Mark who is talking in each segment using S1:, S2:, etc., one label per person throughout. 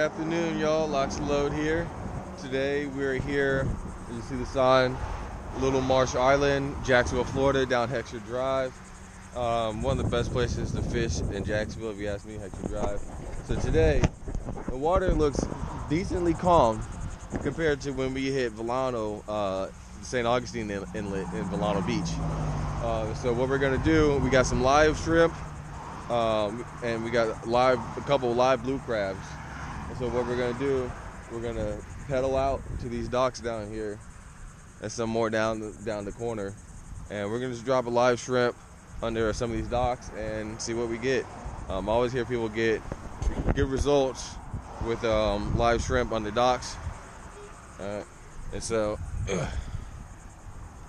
S1: afternoon, y'all. Lots of load here. Today we're here, as you see the sign, Little Marsh Island, Jacksonville, Florida, down Hexer Drive. One of the best places to fish in Jacksonville, if you ask me, Hexer Drive. So today, the water looks decently calm compared to when we hit Villano, St. Augustine Inlet in Villano Beach. So what we're gonna do, we got some live shrimp, and we got a couple of live blue crabs. And so what we're gonna do, we're gonna pedal out to these docks down here, and some more down the corner, and we're gonna just drop a live shrimp under some of these docks and see what we get. I always hear people get good results with live shrimp on the docks, and so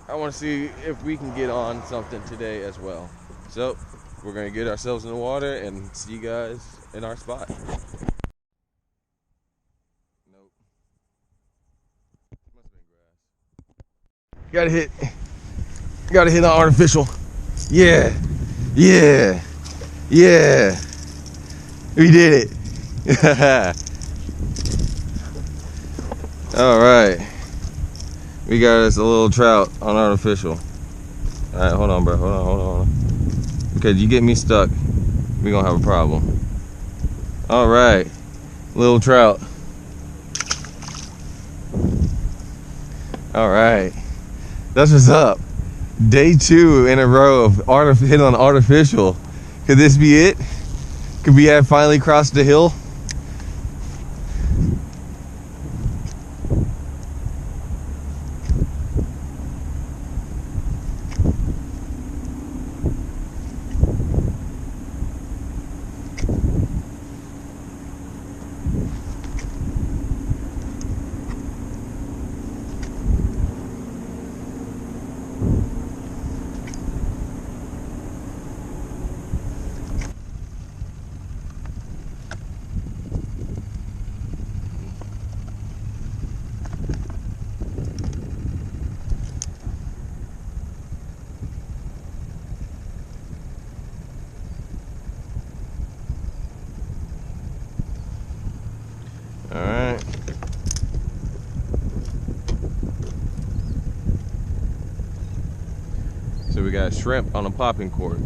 S1: I want to see if we can get on something today as well. So we're gonna get ourselves in the water and see you guys in our spot. Nope. Must have been grass. Gotta hit on artificial. Yeah. We did it. All right. We got us a little trout on artificial. All right, hold on, bro. Hold on. Because you get me stuck, we gonna have a problem. All right, little trout. All right, that's what's up. Day 2 in a row of hit on artificial. Could this be it? Could we have finally crossed the hill? All right. So we got shrimp on a popping cork.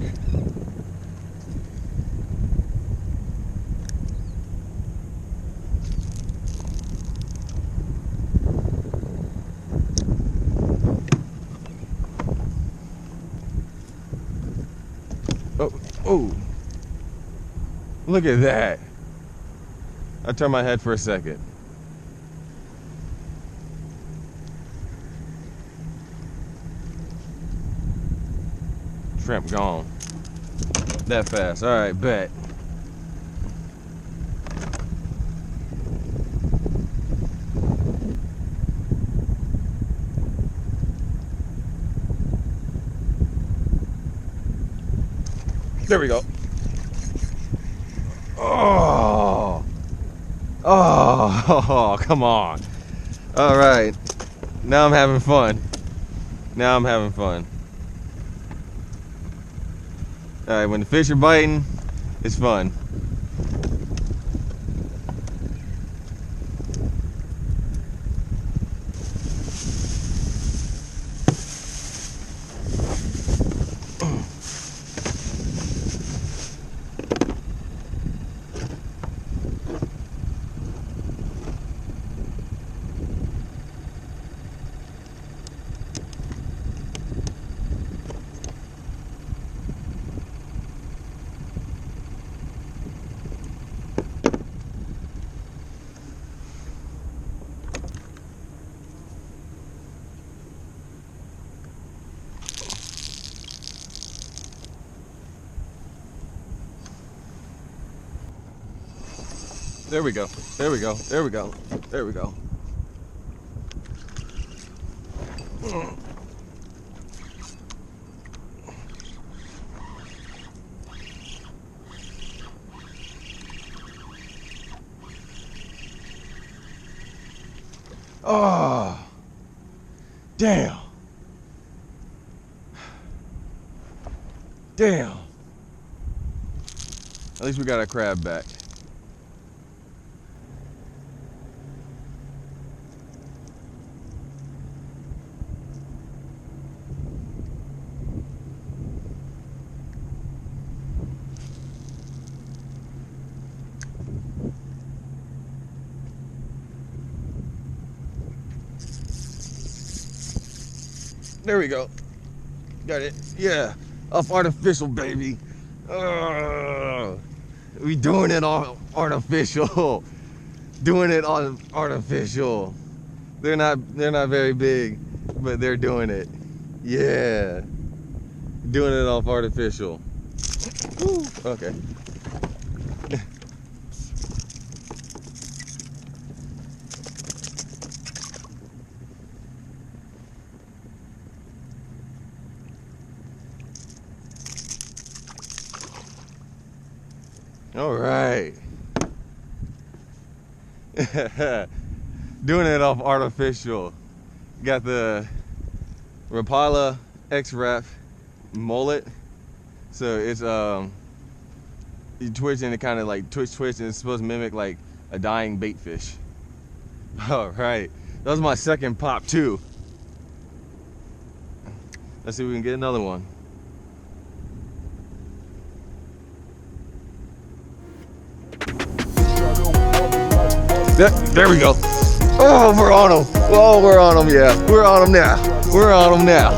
S1: Oh, look at that. I turned my head for a second. Shrimp gone. That fast. All right, bet. There we go. Oh, come on. All right. Now I'm having fun. All right, when the fish are biting, it's fun. There we go. Oh, damn. At least we got our crab back. There we go. Got it. Yeah. Off artificial, baby. We doing it on artificial. Doing it on artificial. They're not very big, but they're doing it. Yeah. Doing it off artificial. Woo. Okay. All right. Doing it off artificial. Got the Rapala X-Wrap mullet. So it's you twitch and it kind of like twitch and it's supposed to mimic like a dying bait fish. All right. That was my second pop too. Let's see if we can get another one. There we go. Oh, we're on them. Oh, we're on them. Yeah, we're on them now. We're on them now.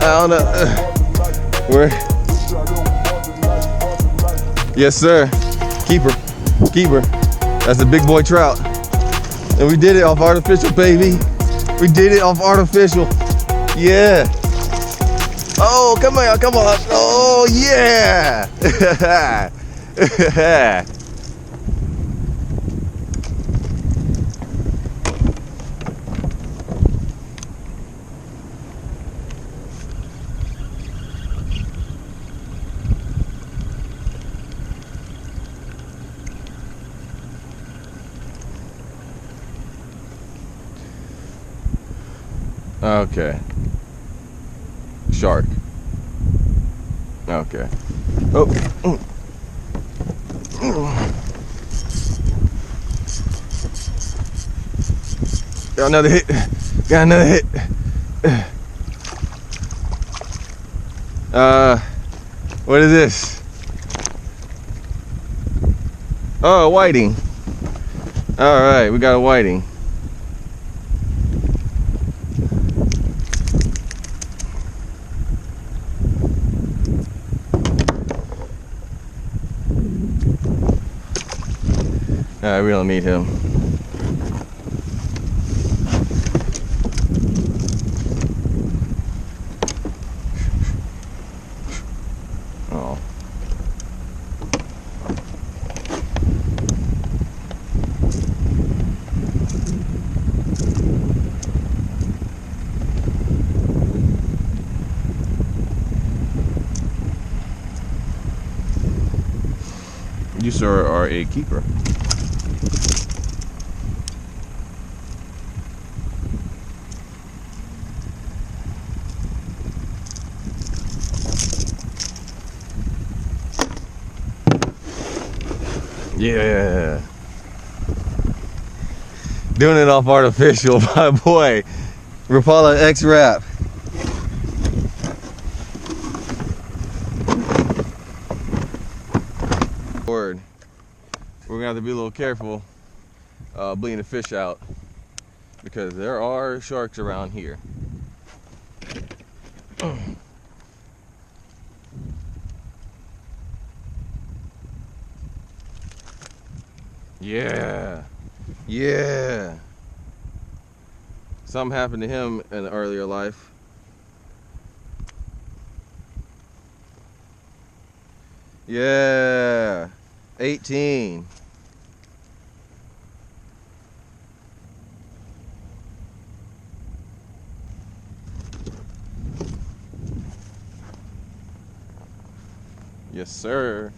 S1: I don't know. We're. Yes, sir. Keeper. That's a big boy trout. And we did it off artificial, baby. We did it off artificial. Yeah. Oh, come on. Oh, yeah. Okay. Shark. Okay. Oh. Got another hit. What is this? Oh, a whiting. All right, we got a whiting. We don't need him. Oh. You, sir, are a keeper. Yeah. Doing it off artificial, my boy. Rapala X-Wrap. We're gonna have to be a little careful bleeding the fish out because there are sharks around here. Yeah. Something happened to him in an earlier life. Yeah. 18. Yes, sir.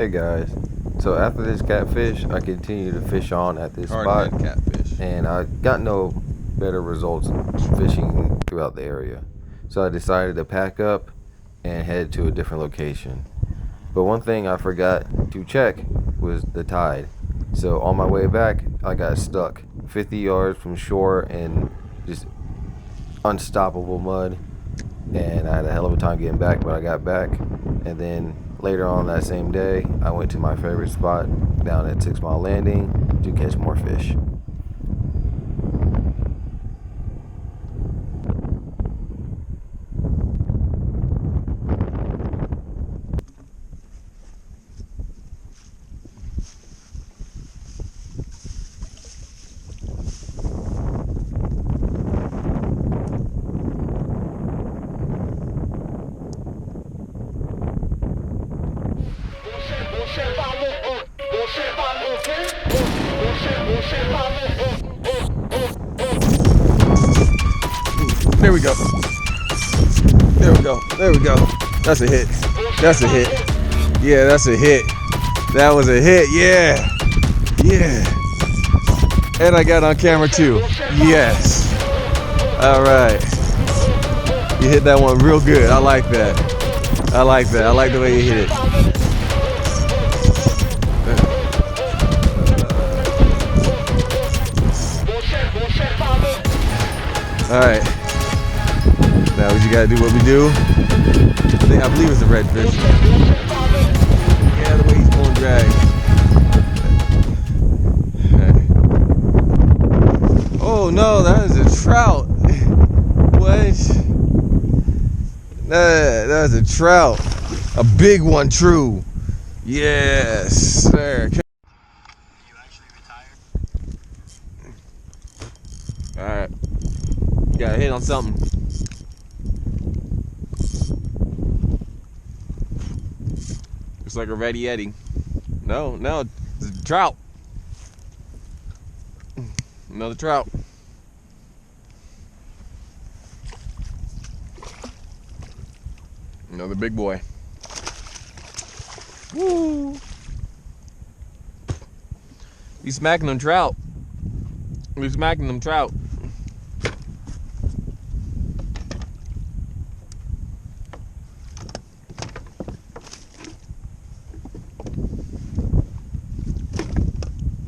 S2: Hey guys, so after this catfish, I continued to fish on at this spot,
S1: Hard-head catfish.
S2: and I got no better results fishing throughout the area. So I decided to pack up and head to a different location. But one thing I forgot to check was the tide. So on my way back, I got stuck 50 yards from shore in just unstoppable mud, and I had a hell of a time getting back, but I got back. And then later on that same day, I went to my favorite spot down at 6 Mile Landing to catch more fish.
S1: There we go. There we go. There we go. That's a hit. That's a hit. Yeah, that's a hit. That was a hit. Yeah. Yeah. And I got on camera too. Yes. All right. You hit that one real good. I like that. I like that. I like the way you hit it. All right. Now we just gotta do what we do. I believe it's a redfish. Yeah, the way he's pulling drag. Oh no, that is a trout. What? That is a trout. A big one, true. Yes, sir. All right. Got a hit on something. Looks like a Red Yeti. No, it's a trout. Another trout. Another big boy. Woo! We smacking them trout. We smacking them trout.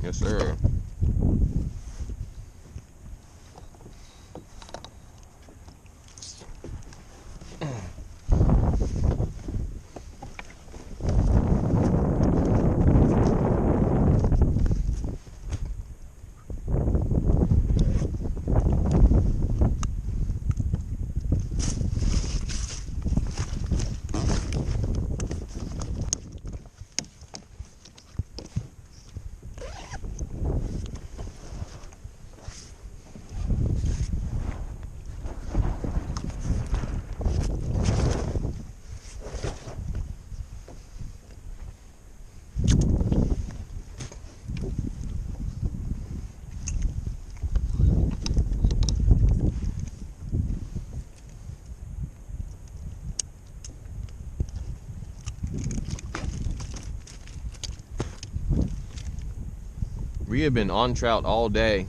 S1: Yes, sir. We have been on trout all day,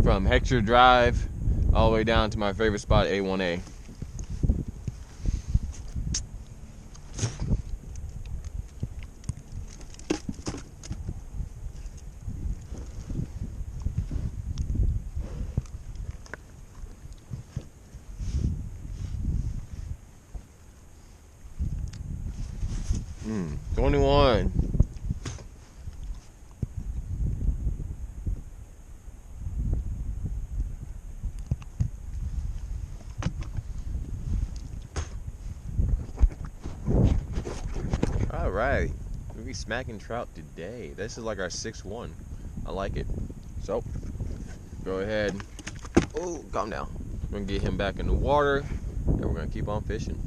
S1: from Hector Drive all the way down to my favorite spot, A1A. Mm, 21. All right, we'll be smacking trout today. This is like our 6th one. I like it. So, go ahead. Oh, calm down. We're gonna get him back in the water, and we're gonna keep on fishing.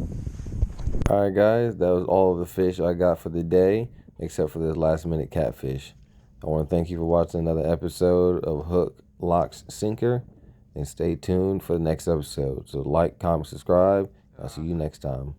S2: Alright guys, that was all of the fish I got for the day, except for this last minute catfish. I want to thank you for watching another episode of Hook, Locks, Sinker, and stay tuned for the next episode. So like, comment, subscribe. I'll see you next time.